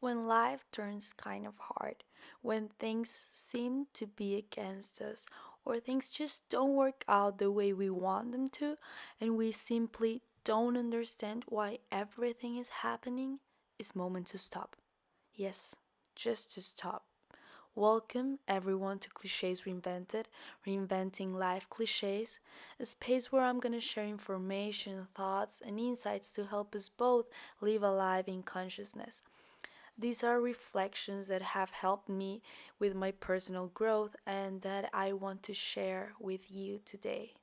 When life turns kind of hard, when things seem to be against us, or things just don't work out the way we want them to, and we simply don't understand why everything is happening, it's moment to stop. Yes, just to stop. Welcome everyone to Clichés Reinvented, reinventing life clichés, a space where I'm gonna share information, thoughts, and insights to help us both live a life in consciousness. These are reflections that have helped me with my personal growth and that I want to share with you today.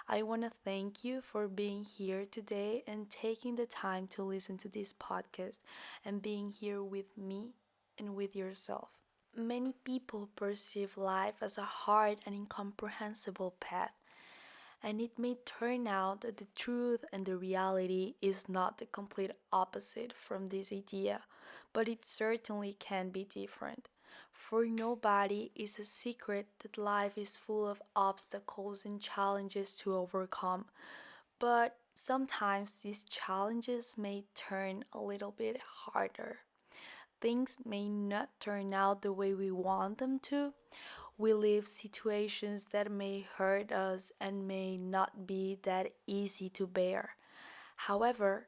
I want to thank you for being here today and taking the time to listen to this podcast and being here with me and with yourself. Many people perceive life as a hard and incomprehensible path, and it may turn out that the truth and the reality is not the complete opposite from this idea, but it certainly can be different. For nobody is a secret that life is full of obstacles and challenges to overcome, but sometimes these challenges may turn a little bit harder. Things may not turn out the way we want them to. We live situations that may hurt us and may not be that easy to bear. However,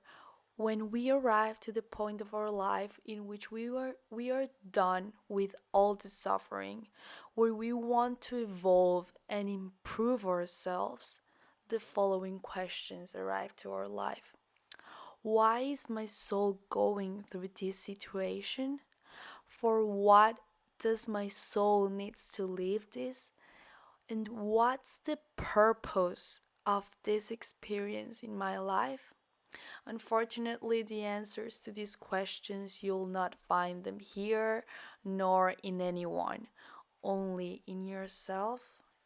when we arrive to the point of our life in which we are done with all the suffering, where we want to evolve and improve ourselves, the following questions arrive to our life. Why is my soul going through this situation? For what does my soul needs to live this? And what's the purpose of this experience in my life? Unfortunately, the answers to these questions you'll not find them here nor in anyone, only in yourself,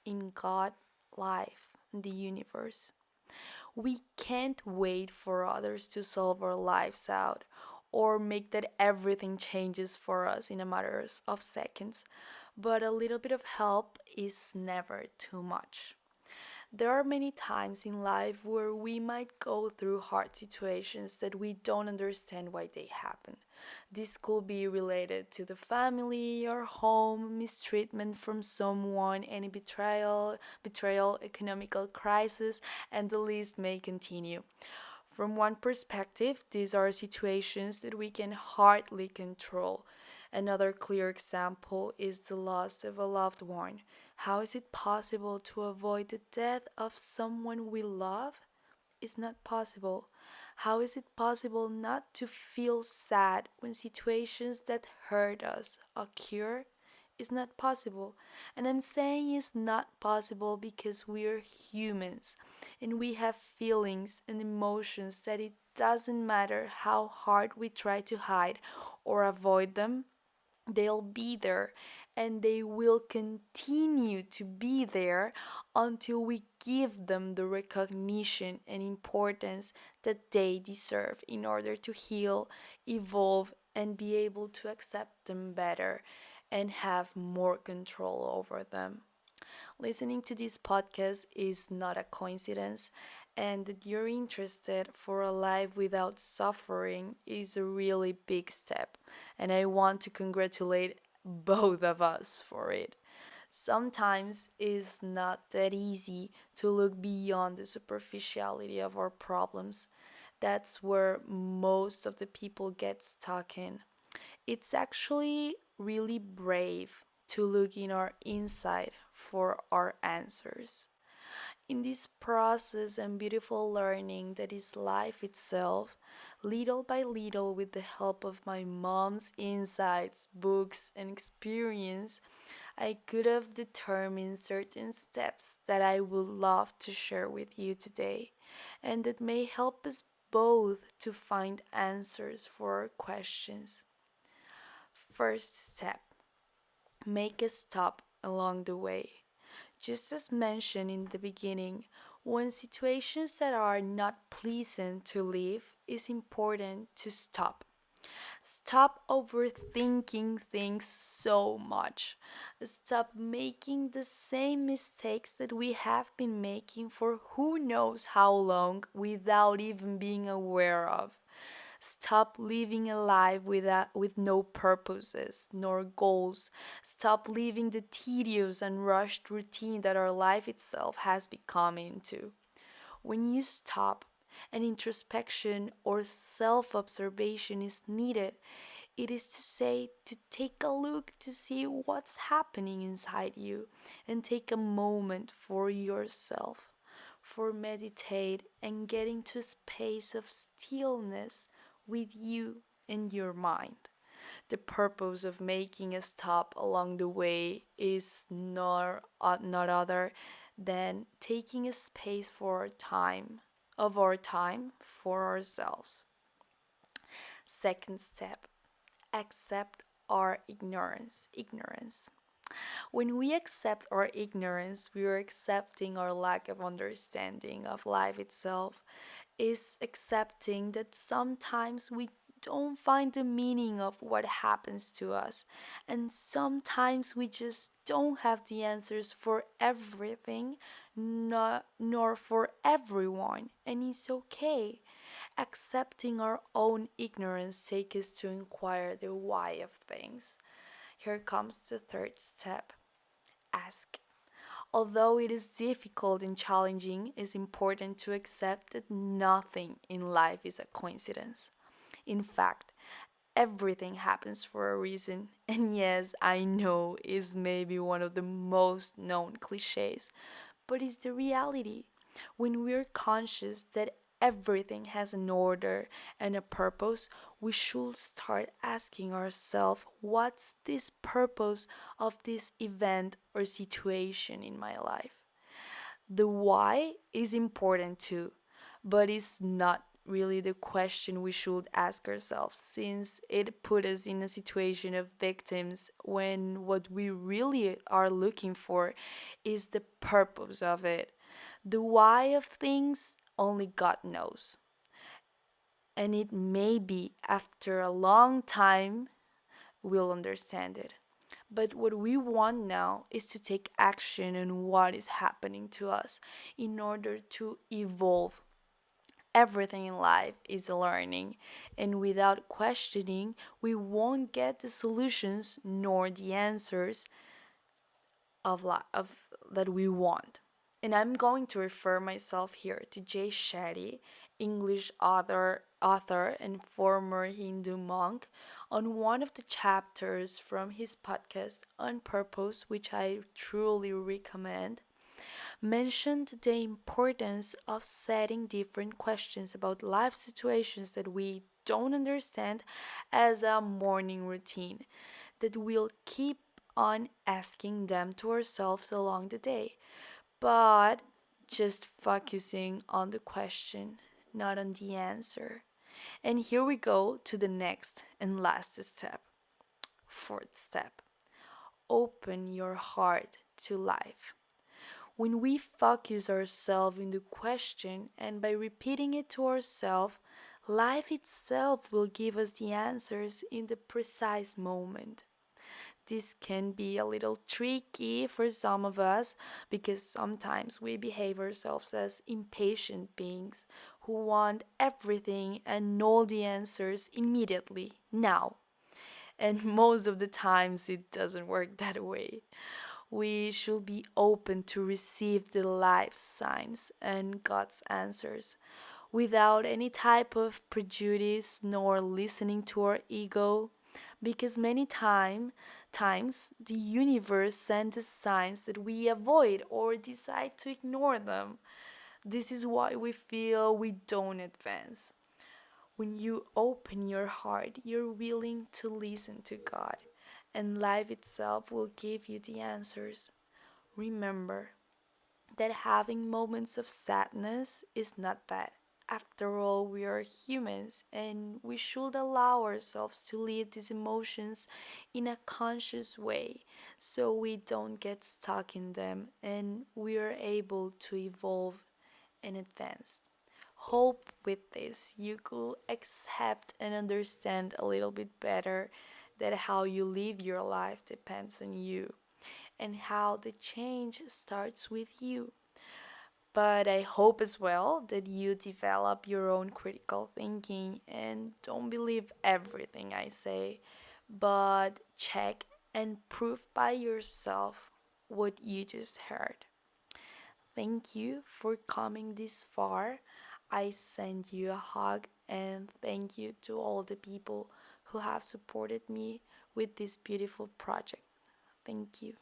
in God, life, and the universe. We can't wait for others to solve our lives out or make that everything changes for us in a matter of seconds, but a little bit of help is never too much. There are many times in life where we might go through hard situations that we don't understand why they happen. This could be related to the family, your home, mistreatment from someone, any betrayal, economical crisis, and the list may continue. From one perspective, these are situations that we can hardly control. Another clear example is the loss of a loved one. How is it possible to avoid the death of someone we love? It's not possible. How is it possible not to feel sad when situations that hurt us occur? It's not possible. And I'm saying it's not possible because we're humans and we have feelings and emotions that it doesn't matter how hard we try to hide or avoid them, they'll be there and they will continue to be there until we give them the recognition and importance that they deserve in order to heal, evolve, and be able to accept them better and have more control over them. Listening to this podcast is not a coincidence, and that you're interested for a life without suffering is a really big step, and I want to congratulate both of us for it. Sometimes it's not that easy to look beyond the superficiality of our problems. That's where most of the people get stuck in. It's actually really brave to look in our inside for our answers. In this process and beautiful learning that is life itself, little by little, with the help of my mom's insights, books, and experience, I could have determined certain steps that I would love to share with you today, and that may help us both to find answers for our questions. First step, make a stop along the way. Just as mentioned in the beginning, when situations that are not pleasant to live, it's important to stop. Stop overthinking things so much. Stop making the same mistakes that we have been making for who knows how long without even being aware of. Stop living a life with no purposes nor goals. Stop living the tedious and rushed routine that our life itself has become into. When you stop, an introspection or self observation is needed. It is to say, to take a look to see what's happening inside you and take a moment for yourself, for meditate and get into a space of stillness with you and your mind. The purpose of making a stop along the way is not other than taking a space for our time for ourselves. Second step, accept our ignorance. When we accept our ignorance, we are accepting our lack of understanding of life itself, is accepting that sometimes we don't find the meaning of what happens to us, and sometimes we just don't have the answers for everything, nor for everyone, and it's okay. Accepting our own ignorance takes us to inquire the why of things. Here comes the third step, ask. Although it is difficult and challenging, it is important to accept that nothing in life is a coincidence. In fact, everything happens for a reason. And yes, I know is maybe one of the most known cliches, but it's the reality. When we're conscious that everything has an order and a purpose, we should start asking ourselves, what's this purpose of this event or situation in my life? The why is important too, but it's not really the question we should ask ourselves, since it put us in a situation of victims when what we really are looking for is the purpose of it. The why of things only God knows. And it may be after a long time we'll understand it. But what we want now is to take action on what is happening to us in order to evolve. Everything in life is a learning, and without questioning, we won't get the solutions nor the answers of that we want. And I'm going to refer myself here to Jay Shetty, English author and former Hindu monk, on one of the chapters from his podcast On Purpose, which I truly recommend, mentioned the importance of setting different questions about life situations that we don't understand as a morning routine that we'll keep on asking them to ourselves along the day, but just focusing on the question, not on the answer. And here we go to the next and last step, fourth step. Open your heart to life. When we focus ourselves in the question and by repeating it to ourselves, life itself will give us the answers in the precise moment. This can be a little tricky for some of us because sometimes we behave ourselves as impatient beings who want everything and know the answers immediately, now. And most of the times it doesn't work that way. We should be open to receive the life signs and God's answers without any type of prejudice nor listening to our ego, because many times the universe sends us signs that we avoid or decide to ignore them. This is why we feel we don't advance. When you open your heart, you're willing to listen to God, and life itself will give you the answers. Remember that having moments of sadness is not bad. After all, we are humans and we should allow ourselves to live these emotions in a conscious way so we don't get stuck in them and we are able to evolve and advance. Hope with this you could accept and understand a little bit better that how you live your life depends on you and how the change starts with you. But I hope as well that you develop your own critical thinking and don't believe everything I say, but check and prove by yourself what you just heard. Thank you for coming this far. I send you a hug and thank you to all the people who have supported me with this beautiful project. Thank you.